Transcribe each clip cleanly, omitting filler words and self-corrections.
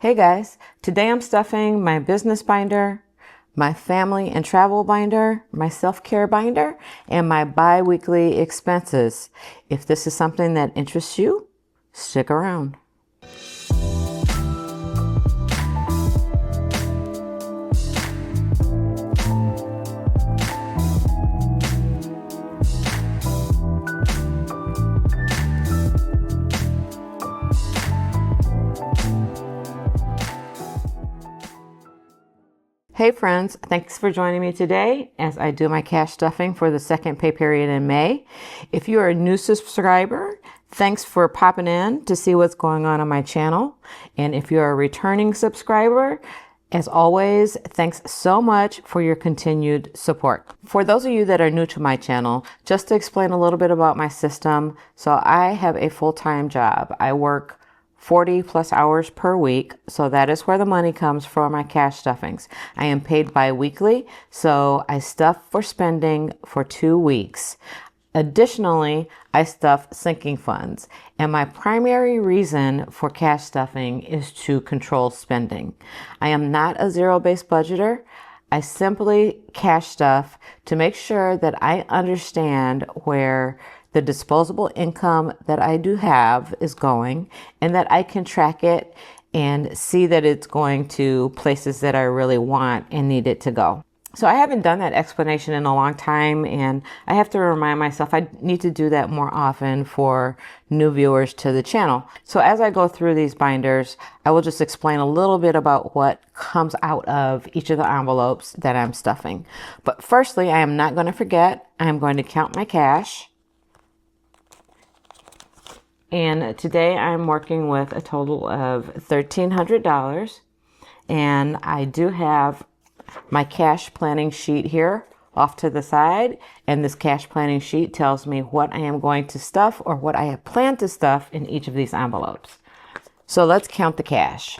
Hey guys, today I'm stuffing my business binder, my family and travel binder, my self-care binder, and my bi-weekly expenses. If this is something that interests you, stick around. Hey friends, thanks for joining me today as I do my cash stuffing for the second pay period in May. If you are a new subscriber, thanks for popping in to see what's going on my channel. And if you're a returning subscriber, as always, thanks so much for your continued support. For those of you that are new to my channel, just to explain a little bit about my system. So I have a full-time job. I work 40 plus hours per week. So that is where the money comes for my cash stuffings. I am paid bi-weekly. So I stuff for spending for 2 weeks. Additionally, I stuff sinking funds. And my primary reason for cash stuffing is to control spending. I am not a zero-based budgeter. I simply cash stuff to make sure that I understand where the disposable income that I do have is going, and that I can track it and see that it's going to places that I really want and need it to go. So I haven't done that explanation in a long time, and I have to remind myself I need to do that more often for new viewers to the channel. So as I go through these binders, I will just explain a little bit about what comes out of each of the envelopes that I'm stuffing. But firstly, I am not going to forget, I'm going to count my cash. And today I'm working with a total of $1,300. And I do have my cash planning sheet here off to the side. And this cash planning sheet tells me what I am going to stuff or what I have planned to stuff in each of these envelopes. So let's count the cash.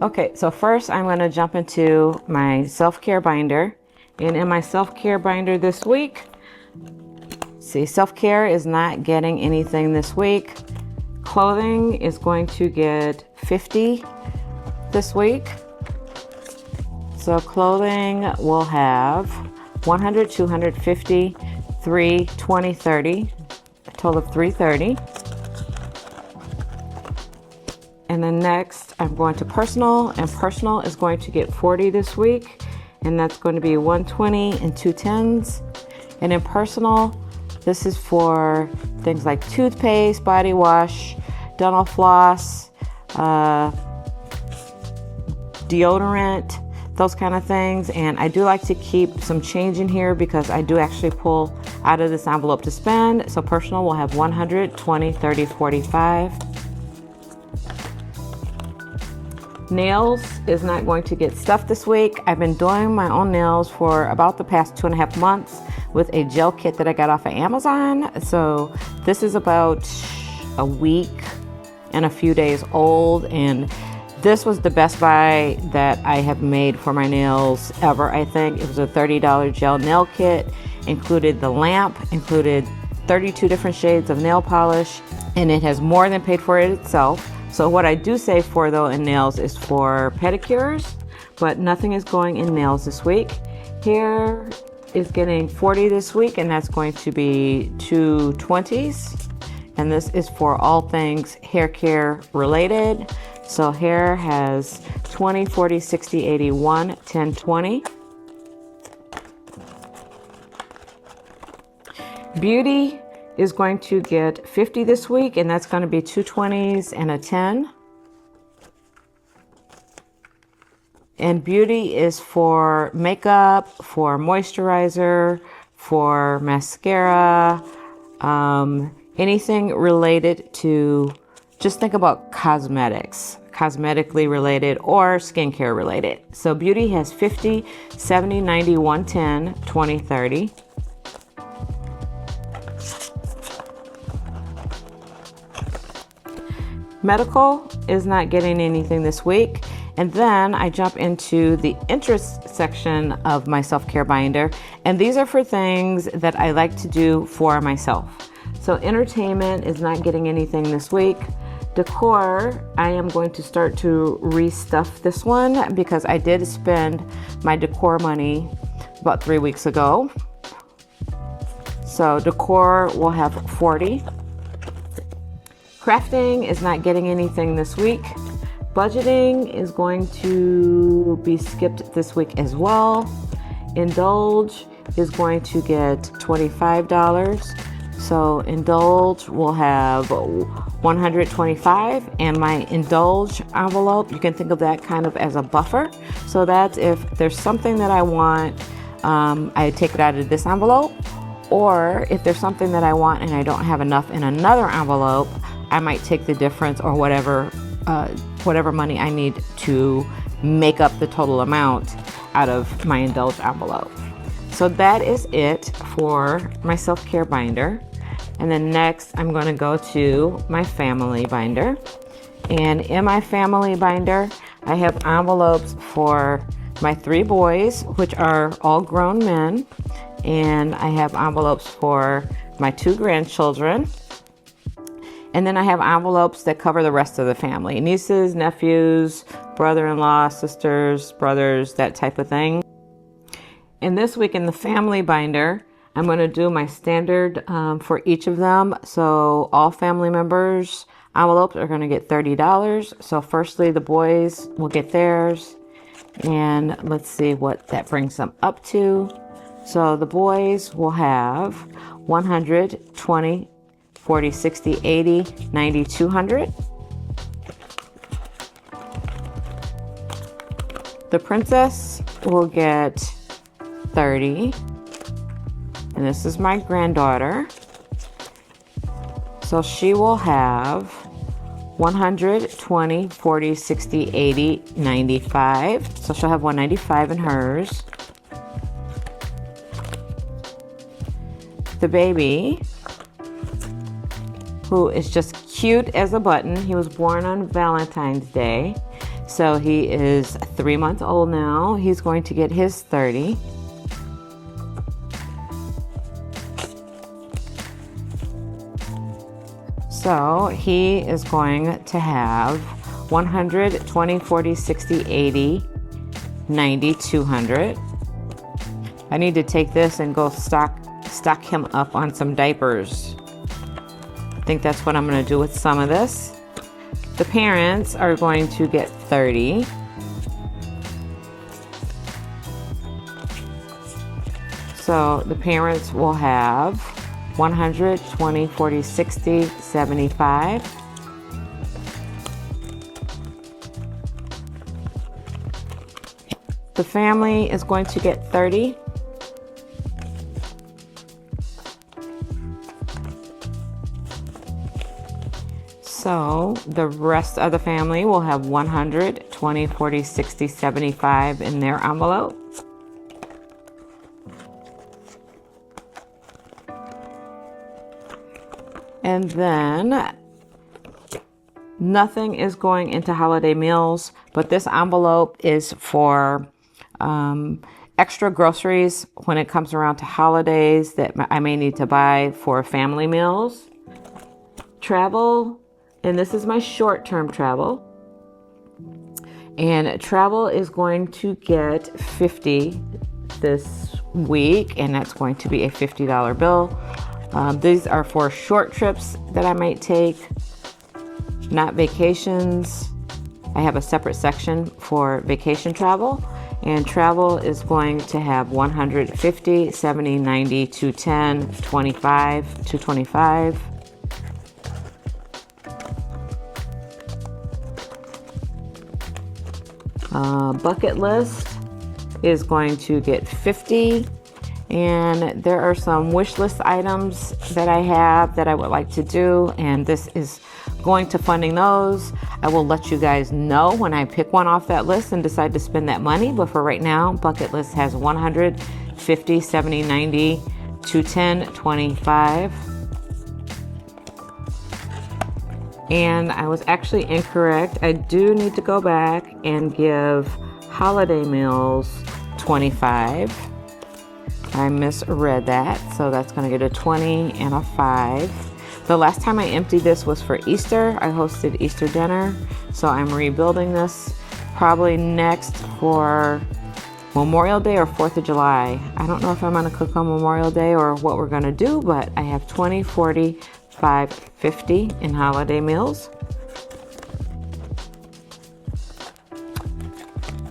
Okay, so first I'm going to jump into my self-care binder. And in my self-care binder this week, see, self-care is not getting anything this week. Clothing is going to get 50 this week. So clothing will have 100, 250, 3, 20, 30, a total of 330. And then next I'm going to personal, and personal is going to get 40 this week, and that's going to be 120 and 2 10s. And in personal, this is for things like toothpaste, body wash, dental floss, deodorant, those kind of things. And I do like to keep some change in here because I do actually pull out of this envelope to spend. So personal will have 100, 20, 30, 45. Nails is not going to get stuffed this week. I've been doing my own nails for about the past 2.5 months with a gel kit that I got off of Amazon. So this is about a week and a few days old, and this was the best buy that I have made for my nails ever, I think. It was a $30 gel nail kit, included the lamp, included 32 different shades of nail polish, and it has more than paid for it itself. So what I do save for though in nails is for pedicures, but nothing is going in nails this week. Hair is getting 40 this week, and that's going to be 2 20s. And this is for all things hair care related. So hair has 20, 40, 60, 81, 10, 20. Beauty is going to get 50 this week, and that's going to be 2 20s and a 10. And beauty is for makeup, for moisturizer, for mascara, anything related to, just think about cosmetics, cosmetically related or skincare related. So beauty has 50, 70, 90, 110, 20, 30. Medical is not getting anything this week. And then I jump into the interest section of my self-care binder. And these are for things that I like to do for myself. So entertainment is not getting anything this week. Decor, I am going to start to restuff this one because I did spend my decor money about 3 weeks ago. So decor will have 40. Crafting is not getting anything this week. Budgeting is going to be skipped this week as well. Indulge is going to get $25. So Indulge will have 125, and my Indulge envelope, you can think of that kind of as a buffer. So that's if there's something that I want, I take it out of this envelope, or if there's something that I want and I don't have enough in another envelope, I might take the difference or whatever money I need to make up the total amount out of my Indulge envelope. So that is it for my self-care binder. And then next I'm going to go to my family binder. And in my family binder, I have envelopes for my 3 boys, which are all grown men. And I have envelopes for my 2 grandchildren. And then I have envelopes that cover the rest of the family. Nieces, nephews, brother-in-law, sisters, brothers, that type of thing. And this week in the family binder, I'm going to do my standard for each of them. So all family members' envelopes are going to get $30. So firstly, the boys will get theirs. And let's see what that brings them up to. So the boys will have 100, 20, 40, 60, 80, 90, 200. The princess will get 30. And this is my granddaughter. So she will have 100, 20, 40, 60, 80, 95. So she'll have 195 in hers. The baby, who is just cute as a button. He was born on Valentine's Day. So he is 3 months old now. He's going to get his 30. So he is going to have 100, 20, 40, 60, 80, 90, 200. I need to take this and go stock him up on some diapers. I think that's what I'm going to do with some of this. The parents are going to get 30. So the parents will have 100, 20, 40, 60, 75. The family is going to get 30. So the rest of the family will have 100, 20, 40, 60, 75 in their envelope. And then nothing is going into holiday meals, but this envelope is for extra groceries when it comes around to holidays that I may need to buy for family meals. Travel, and this is my short-term travel. And travel is going to get 50 this week, and that's going to be a $50 bill. These are for short trips that I might take, not vacations. I have a separate section for vacation travel, and travel is going to have 150, 70, 90, 210, 25, 225. Bucket list is going to get 50. And there are some wish list items that I have that I would like to do, and this is going to funding those. I will let you guys know when I pick one off that list and decide to spend that money, but for right now, bucket list has 100, 50, 70, 90, 210, 25. And I was actually incorrect. I do need to go back and give holiday meals 25. I misread that, so that's going to get a 20 and a 5. The last time I emptied this was for Easter. I hosted Easter dinner, so I'm rebuilding this probably next for Memorial Day or 4th of July. I don't know if I'm going to cook on Memorial Day or what we're going to do, but I have 20, 40, 5, 50 in holiday meals.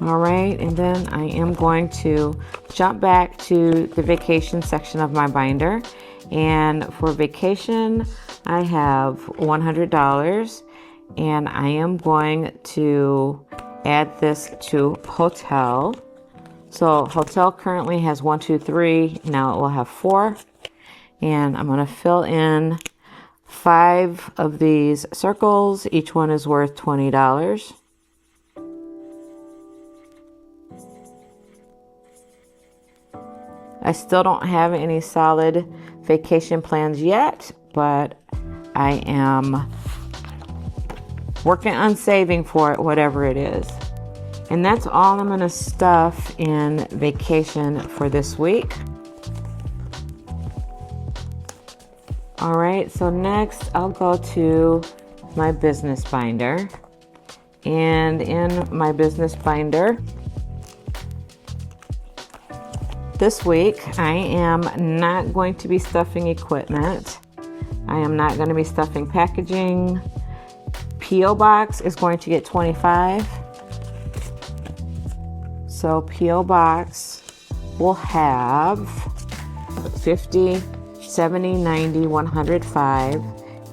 All right, and then I am going to jump back to the vacation section of my binder. And for vacation, I have $100, and I am going to add this to hotel. So hotel currently has 1, 2, 3. Now it will have 4. And I'm going to fill in 5 of these circles. Each one is worth $20. I still don't have any solid vacation plans yet, but I am working on saving for it, whatever it is. And that's all I'm going to stuff in vacation for this week. All right, so next I'll go to my business binder. And in my business binder, this week, I am not going to be stuffing equipment. I am not going to be stuffing packaging. P.O. Box is going to get 25. So P.O. Box will have 50, 70, 90, 105.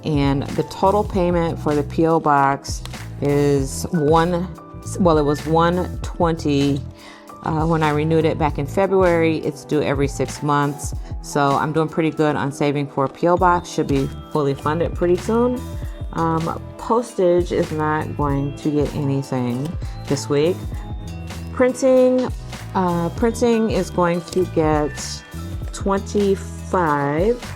And the total payment for the P.O. Box is it was 120. When I renewed it back in February. It's due every 6 months. So I'm doing pretty good on saving for a P.O. Box. Should be fully funded pretty soon. Postage is not going to get anything this week. Printing is going to get 25.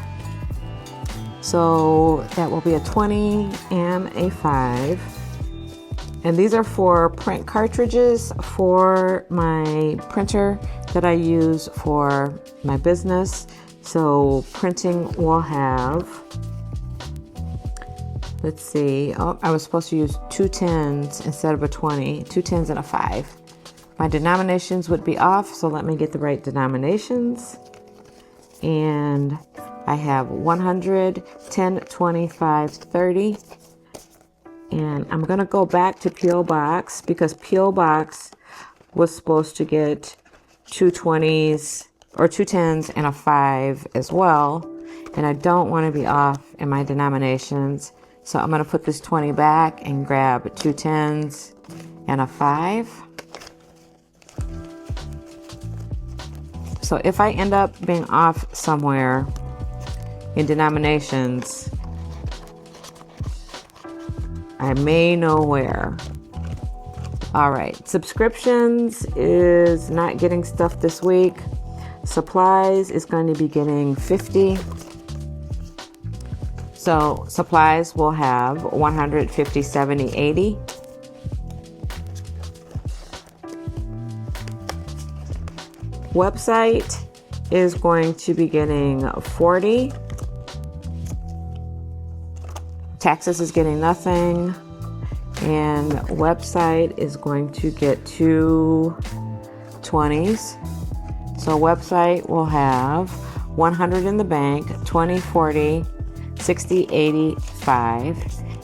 So that will be a 20 and a 5. And these are for print cartridges for my printer that I use for my business. So printing will have, let's see, I was supposed to use 2 10s instead of a 20, 2 10s and a 5. My denominations would be off, so let me get the right denominations. And I have 100, 10, 25, 30. And I'm going to go back to P.O. Box because P.O. Box was supposed to get 2 20s or 2 10s and a 5 as well. And I don't want to be off in my denominations. So I'm going to put this 20 back and grab 2 10s and a 5. So if I end up being off somewhere in denominations, I may know where. All right, subscriptions is not getting stuff this week. Supplies is going to be getting 50. So supplies will have 150, 70, 80. Website is going to be getting 40. Taxes is getting nothing. And website is going to get 2 20s. So website will have 100 in the bank, 20, 40, 60, 80, 5.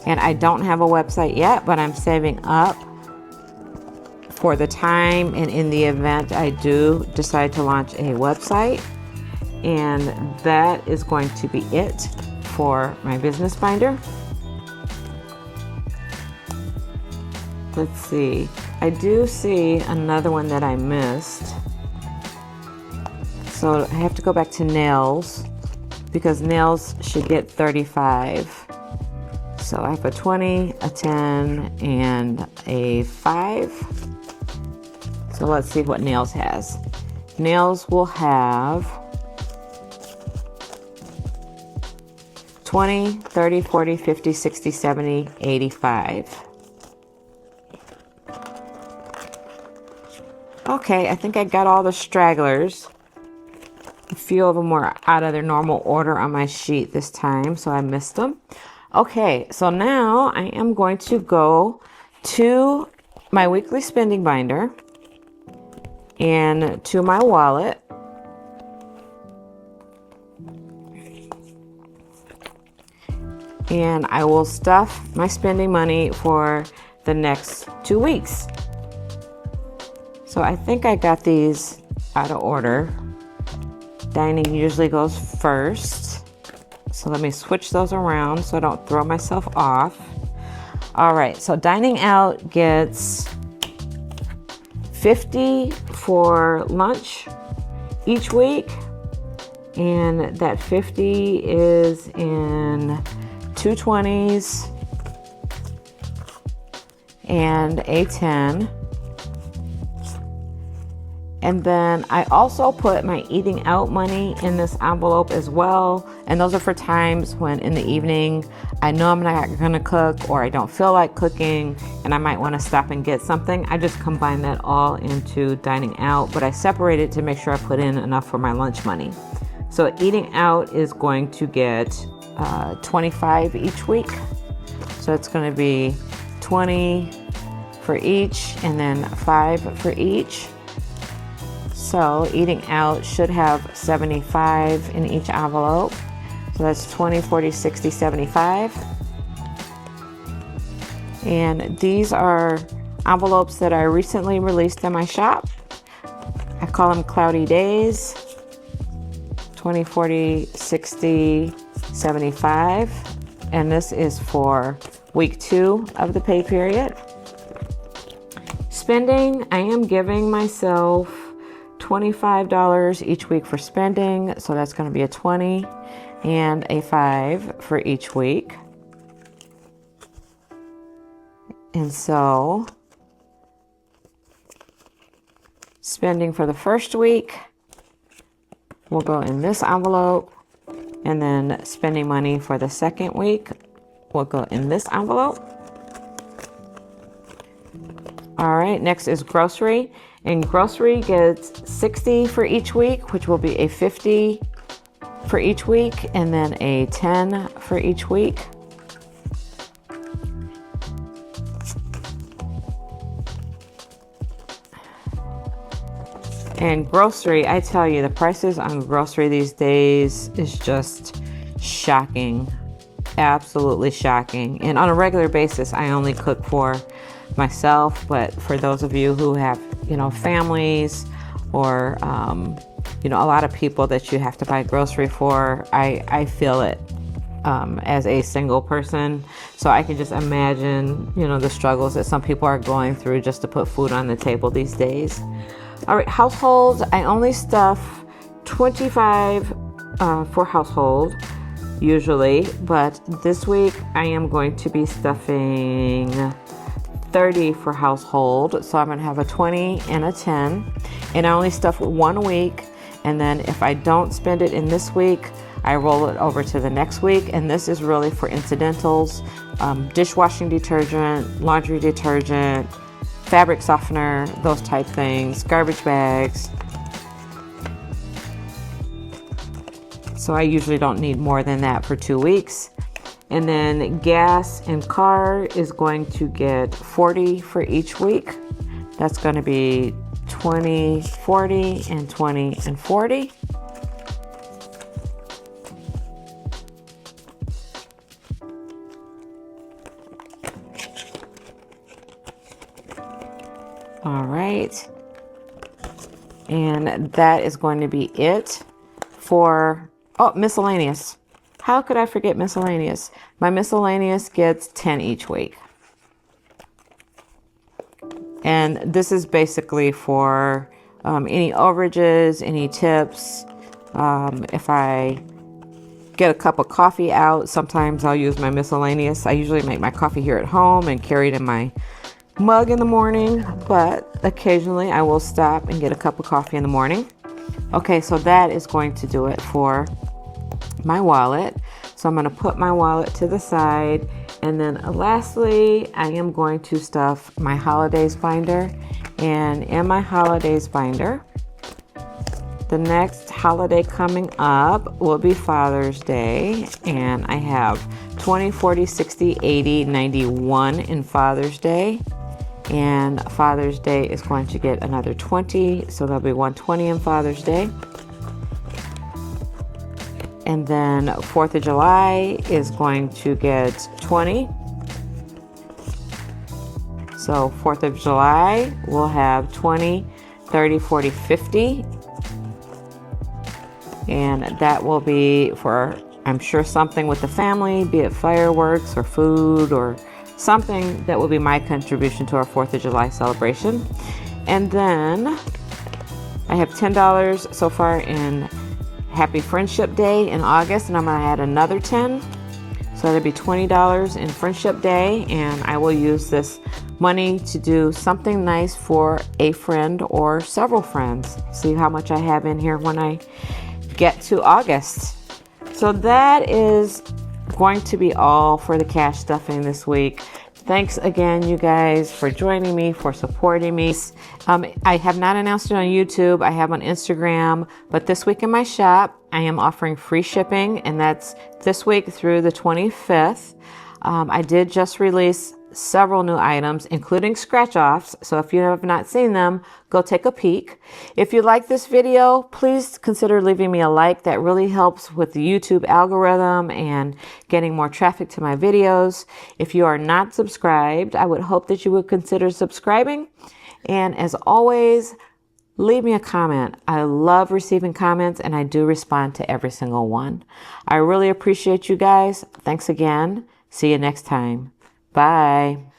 And I don't have a website yet, but I'm saving up for the time and in the event I do decide to launch a website. And that is going to be it for my business binder. Let's see. I do see another one that I missed. So I have to go back to nails because nails should get 35. So I have a 20, a 10, and a 5. So let's see what nails has. Nails will have 20, 30, 40, 50, 60, 70, 85. Okay, I think I got all the stragglers. A few of them were out of their normal order on my sheet this time, so I missed them. Okay, so now I am going to go to my weekly spending binder and to my wallet. And I will stuff my spending money for the next 2 weeks. So I think I got these out of order. Dining usually goes first. So let me switch those around so I don't throw myself off. All right, so dining out gets $50 for lunch each week. And that $50 is in 2 20s and a 10. And then I also put my eating out money in this envelope as well. And those are for times when in the evening, I know I'm not gonna cook or I don't feel like cooking and I might wanna stop and get something. I just combine that all into dining out, but I separate it to make sure I put in enough for my lunch money. So eating out is going to get 25 each week. So it's gonna be 20 for each and then 5 for each. So eating out should have 75 in each envelope. So that's 20, 40, 60, 75. And these are envelopes that I recently released in my shop. I call them Cloudy Days. 20, 40, 60, 75. And this is for week 2 of the pay period. Spending, I am giving myself $25 each week for spending. So that's going to be a 20 and a 5 for each week. And so spending for the first week will go in this envelope, and then spending money for the second week will go in this envelope. All right, next is grocery. And grocery gets 60 for each week, which will be a 50 for each week, and then a 10 for each week. And grocery, I tell you, the prices on grocery these days is just shocking. Absolutely shocking. And on a regular basis, I only cook for myself, but for those of you who have, families or, a lot of people that you have to buy grocery for, I feel it as a single person. So I can just imagine, the struggles that some people are going through just to put food on the table these days. All right, household, I only stuff 25 for household usually, but this week I am going to be stuffing 30 for household. So I'm going to have a 20 and a 10, and I only stuff 1 week. And then if I don't spend it in this week, I roll it over to the next week. And this is really for incidentals, dishwashing detergent, laundry detergent, fabric softener, those type things, garbage bags. So I usually don't need more than that for 2 weeks. And then gas and car is going to get 40 for each week. That's going to be 20, 40, and 20 and 40. All right. And that is going to be it for, miscellaneous. How could I forget miscellaneous? My miscellaneous gets 10 each week. And this is basically for any overages, any tips. If I get a cup of coffee out, sometimes I'll use my miscellaneous. I usually make my coffee here at home and carry it in my mug in the morning, but occasionally I will stop and get a cup of coffee in the morning. Okay, so that is going to do it for my wallet. So I'm going to put my wallet to the side, and then lastly I am going to stuff my holidays binder. And in my holidays binder, the next holiday coming up will be Father's Day, and I have 20, 40, 60, 80, 91 in Father's Day. And Father's Day is going to get another 20, so there'll be 120 in Father's Day. And then 4th of July is going to get 20. So 4th of July will have 20, 30, 40, 50. And that will be for, I'm sure, something with the family, be it fireworks or food or something that will be my contribution to our 4th of July celebration. And then I have $10 so far in Happy Friendship Day in August, and I'm going to add another 10. So that'll be $20 in Friendship Day, and I will use this money to do something nice for a friend or several friends. See how much I have in here when I get to August. So that is going to be all for the cash stuffing this week. Thanks again, you guys, for joining me, for supporting me. I have not announced it on YouTube. I have on Instagram, but this week in my shop, I am offering free shipping, and that's this week through the 25th. I did just release several new items, including scratch offs. So if you have not seen them, go take a peek. If you like this video, please consider leaving me a like. That really helps with the YouTube algorithm and getting more traffic to my videos. If you are not subscribed, I would hope that you would consider subscribing. And as always, leave me a comment. I love receiving comments, and I do respond to every single one. I really appreciate you guys. Thanks again. See you next time. Bye.